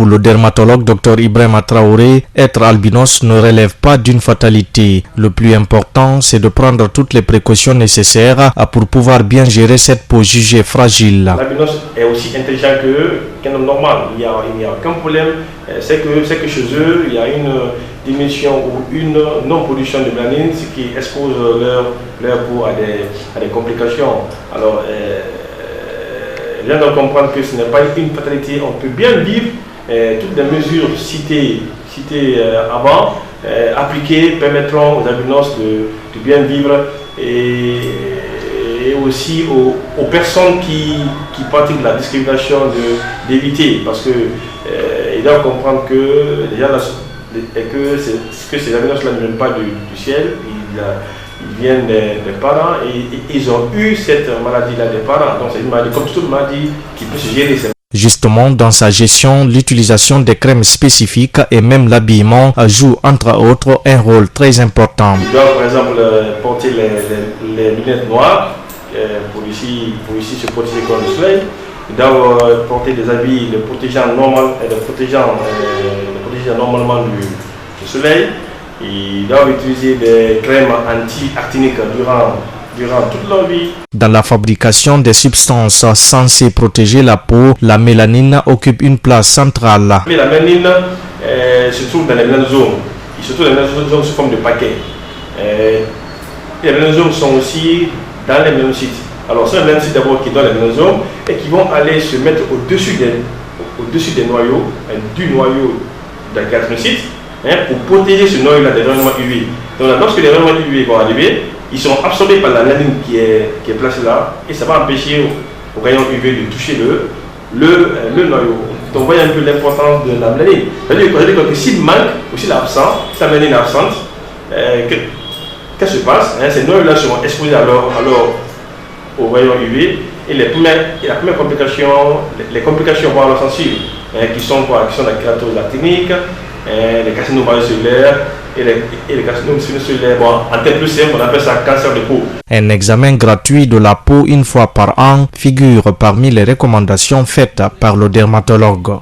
Pour le dermatologue Dr Ibrahima Traoré, être albinos ne relève pas d'une fatalité. Le plus important, c'est de prendre toutes les précautions nécessaires pour pouvoir bien gérer cette peau jugée fragile. L'albinos est aussi intelligent qu'un homme normal. Il n'y a aucun problème. C'est que chez eux, il y a une diminution ou une non-production de mélanine, ce qui expose leur peau à des complications. Alors, les gens doivent comprendre que ce n'est pas une fatalité. On peut bien vivre. Toutes les mesures citées avant, appliquées, permettront aux albinos de bien vivre et aussi aux personnes qui pratiquent la discrimination d'éviter, parce qu'ils doivent comprendre que déjà que ces albinos-là ne viennent pas du ciel, ils viennent des parents et ils ont eu cette maladie-là des parents. Donc c'est une maladie comme toute maladie qui peut se gérer. Justement, dans sa gestion, l'utilisation des crèmes spécifiques et même l'habillement joue entre autres un rôle très important. Ils doivent par exemple porter les lunettes noires pour ici se protéger contre le soleil. Ils doivent porter des habits les protégeant normalement du soleil. Ils doivent utiliser des crèmes anti-actiniques durant toute leur vie. Dans la fabrication des substances censées protéger la peau, la mélanine occupe une place centrale. La mélanine se trouve dans les mélanosomes. Surtout les mélanosomes sous forme de paquets. Les mélanosomes sont aussi dans les mélanocytes. Alors c'est les mélanocytes d'abord qui donnent les mélanosomes et qui vont aller se mettre au-dessus des noyaux, du noyau de la kératinocyte, pour protéger ce noyau-là des rayonnements UV. Donc lorsque les rayonnements UV vont arriver, ils sont absorbés par la mélanine qui est placée là et ça va empêcher aux rayons UV de toucher le noyau. Donc vous voyez un peu l'importance de la mélanine. C'est-à-dire que s'il manque ou s'il est absent, si la mélanine est absente, qu'est-ce qui se passe? Ces noyaux-là seront exposés alors aux rayons UV et la première complication, les complications vont alors s'en suivre, qui sont la kératose actinique, les carcinomes cellulaires et les carcinomes cellulaires. En termes plus simples, on appelle ça cancer de peau. Un examen gratuit de la peau une fois par an figure parmi les recommandations faites par le dermatologue.